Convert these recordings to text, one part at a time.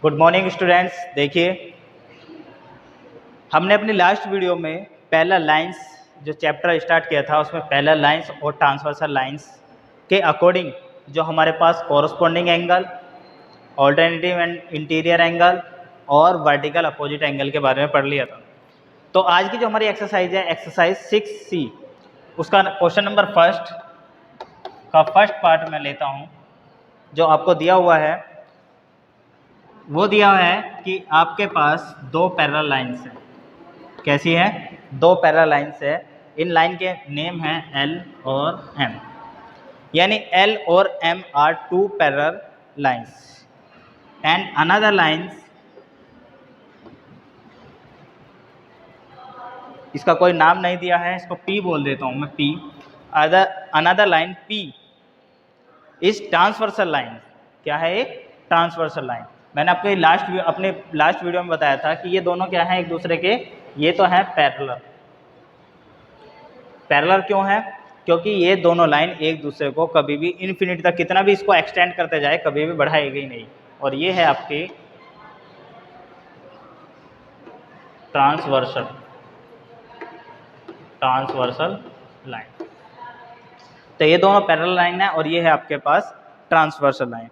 Good morning students. देखिए, हमने अपनी लास्ट वीडियो में पैरेलल लाइंस जो चैप्टर स्टार्ट किया था उसमें पैरेलल लाइंस और ट्रांसवर्सल लाइंस के अकॉर्डिंग जो हमारे पास corresponding angle, alternative and interior angle और वर्टिकल अपोजिट एंगल के बारे में पढ़ लिया था। तो आज की जो हमारी एक्सरसाइज है एक्सरसाइज 6C, उसका क्वेश्चन नंबर फर्स्ट का फर्स्ट पार्ट मैं लेता हूँ। जो आपको दिया हुआ है वो दिया है कि आपके पास दो पैरेलल लाइंस हैं। कैसी है? दो पैरेलल लाइंस है। इन लाइन के नेम हैं L और M, यानी L और M are two parallel lines and another lines, इसका कोई नाम नहीं दिया है, इसको P बोल देता हूँ मैं, P। Another line P is transversal line. क्या है? एक ट्रांसवर्सल लाइन। मैंने अपने लास्ट वीडियो में बताया था कि ये दोनों क्या हैं एक दूसरे के, ये तो है पैरेलल। पैरेलल क्यों है? क्योंकि ये दोनों लाइन एक दूसरे को कभी भी इन्फिनिटी तक कितना भी इसको एक्सटेंड करते जाए कभी भी बढ़ाएगी नहीं। और ये है आपकी ट्रांसवर्सल लाइन। तो ये दोनों पैरेलल लाइन है और ये है आपके पास ट्रांसवर्सल लाइन।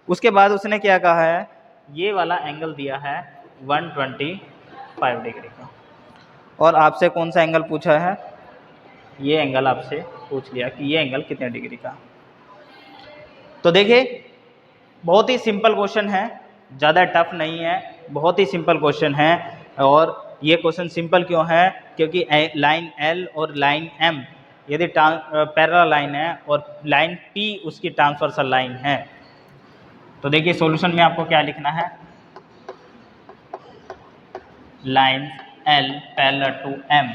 उसके बाद उसने क्या कहा है, ये वाला एंगल दिया है 125 डिग्री का। और आपसे कौन सा एंगल पूछा है? ये एंगल आपसे पूछ लिया कि ये एंगल कितने डिग्री का। तो देखिए, बहुत ही सिंपल क्वेश्चन है, ज़्यादा टफ नहीं है, बहुत ही सिंपल क्वेश्चन है। और ये क्वेश्चन सिंपल क्यों है? क्योंकि लाइन L और लाइन M यदि पैरेलल लाइन है और लाइन P उसकी ट्रांसवर्सल लाइन है। तो देखिए सॉल्यूशन में आपको क्या लिखना है, line L parallel to M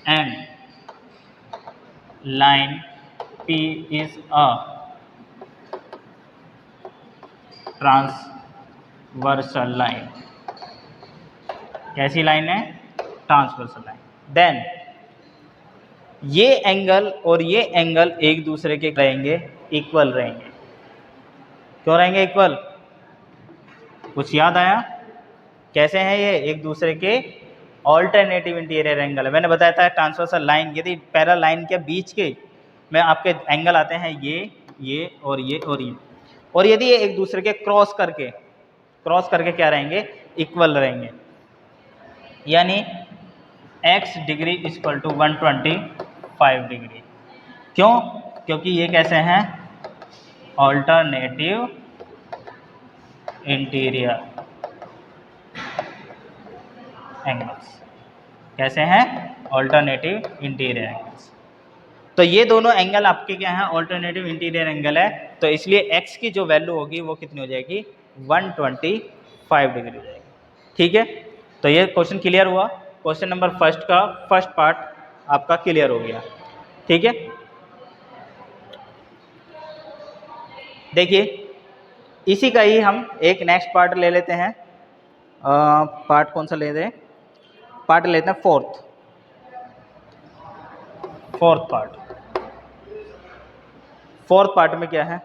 and line P is a transversal line. कैसी लाइन है? Transversal line. देन ये एंगल और ये एंगल एक दूसरे के रहेंगे, इक्वल रहेंगे। क्यों रहेंगे इक्वल? कुछ याद आया? कैसे हैं ये? एक दूसरे के ऑल्टरनेटिव इंटीरियर एंगल है। मैंने बताया था ट्रांसवर्सल लाइन, यदि पैरेलल लाइन के बीच के में आपके एंगल आते हैं ये और ये और ये, और यदि ये एक दूसरे के क्रॉस करके क्या रहेंगे? इक्वल रहेंगे। यानी x degree equal to 125 degree. क्यों? क्योंकि ये कैसे हैं? Alternative interior angles. कैसे हैं? Alternative interior angles. तो ये दोनों एंगल आपके क्या हैं? ऑल्टरनेटिव इंटीरियर एंगल है। तो इसलिए x की जो वैल्यू होगी वो कितनी हो जाएगी? 125 डिग्री हो जाएगी। ठीक है, तो ये क्वेश्चन क्लियर हुआ। क्वेश्चन नंबर फर्स्ट का फर्स्ट पार्ट आपका क्लियर हो गया। ठीक है, देखिए इसी का ही हम एक नेक्स्ट पार्ट ले लेते हैं। पार्ट कौन सा लेते हैं? पार्ट लेते हैं फोर्थ पार्ट। फोर्थ पार्ट में क्या है?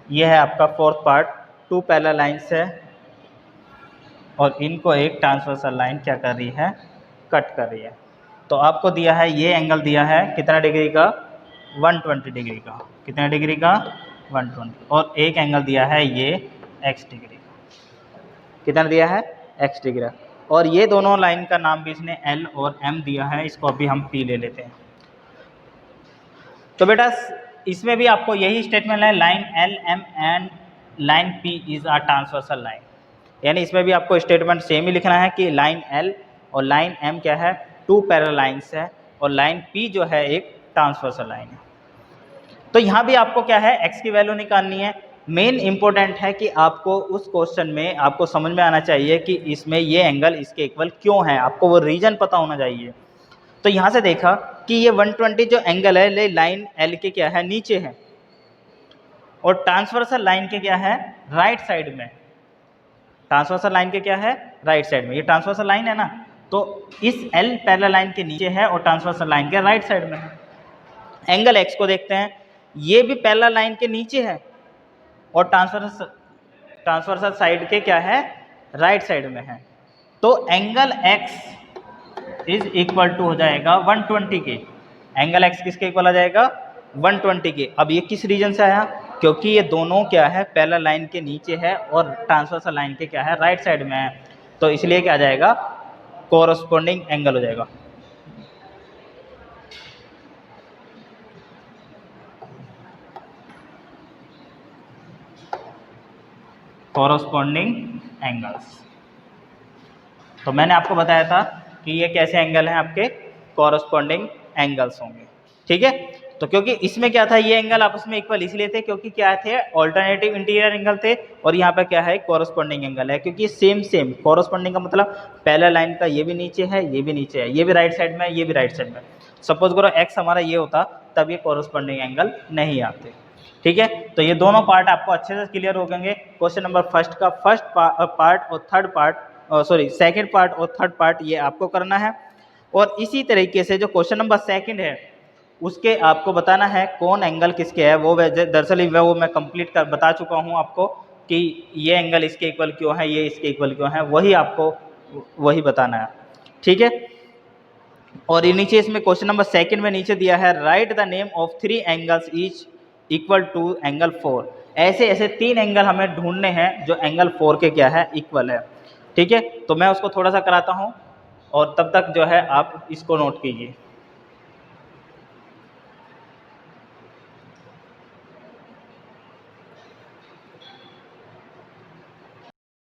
यह है आपका fourth part. Two parallel lines है और इनको एक ट्रांसवर्सल लाइन क्या कर रही है? कट कर रही है। तो आपको दिया है ये एंगल दिया है कितना डिग्री का? 120 डिग्री का। कितने डिग्री का? 120। और एक एंगल दिया है ये x डिग्री का। कितना दिया है? x degree. और ये दोनों लाइन का नाम भी इसने L और M दिया है, इसको अभी हम P ले लेते हैं। तो बेटा इसमें भी आपको यही स्टेटमेंट है, line L M and line P is a transversal line. यानी इसमें भी आपको स्टेटमेंट सेम ही लिखना है कि लाइन L और लाइन M क्या है? टू पैरेलल लाइंस है और लाइन P जो है एक ट्रांसवर्सल लाइन है। तो यहाँ भी आपको क्या है? x की वैल्यू निकालनी है। मेन इंपॉर्टेंट है कि आपको उस क्वेश्चन में आपको समझ में आना चाहिए कि इसमें ये एंगल इसके इक्वल क्यों है, आपको वो रीजन पता होना चाहिए। तो यहाँ से देखा कि ये 120 जो एंगल है ये लाइन L के क्या है? नीचे है, और ट्रांसवर्सल लाइन के क्या है? राइट साइड में। ट्रांसवर्सल लाइन के क्या है? राइट साइड में। ये ट्रांसवर्सल लाइन है ना, तो इस L पैरेलल लाइन के नीचे है और ट्रांसवर्सल लाइन के राइट साइड में है। एंगल X को देखते हैं, ये भी पैरेलल लाइन के नीचे है और ट्रांसवर्सल साइड के क्या है, राइट साइड में है। तो angle X is equal to हो जाएगा 120 के। एंगल X किसके इक्वल आ जाएगा, 120 के। अब ये किस रीजन से आया, क्योंकि ये दोनों क्या है, पैरेलल लाइन के नीचे है और ट्रांसवर्सल लाइन के क्या है, राइट साइड में है। तो इसलिए क्या आ जाएगा, कोरस्पोंडिंग एंगल हो जाएगा। Corresponding angles. तो मैंने आपको बताया था कि ये कैसे एंगल हैं, आपके कोरस्पोंडिंग एंगल्स होंगे। ठीक है, तो क्योंकि इसमें क्या था, ये एंगल आपस में इक्वल इसलिए थे क्योंकि क्या थे, ऑल्टरनेटिव इंटीरियर एंगल थे, और यहाँ पे क्या है, कोरस्पोंडिंग एंगल है। क्योंकि सेम कोरस्पोंडिंग का मतलब पैरेलल लाइन का ये भी नीचे है, ये भी नीचे है, ये भी राइट साइड में है, ये भी राइट साइड में। सपोज करो एक्स हमारा ये होता, तब ये कोरस्पोंडिंग एंगल नहीं आते। ठीक है, तो ये दोनों पार्ट आपको अच्छे से क्लियर हो गएंगे। क्वेश्चन नंबर फर्स्ट का फर्स्ट पार्ट और थर्ड पार्ट, सेकेंड पार्ट और थर्ड पार्ट ये आपको करना है। और इसी तरीके से जो क्वेश्चन नंबर सेकंड है उसके आपको बताना है कौन एंगल किसके है। वो दरअसल वो मैं कंप्लीट कर बता चुका हूँ आपको कि ये एंगल इसके इक्वल क्यों है, ये इसके इक्वल क्यों है, वही आपको वही बताना है। ठीक है, और ये नीचे इसमें क्वेश्चन नंबर सेकंड में नीचे दिया है, write the name of 3 angles each equal to angle 4। ऐसे ऐसे 3 एंगल हमें ढूंढने हैं जो एंगल 4 के क्या है, इक्वल है। ठीक है, तो मैं उसको थोड़ा सा कराता हूँ और तब तक जो है आप इसको नोट कीजिए।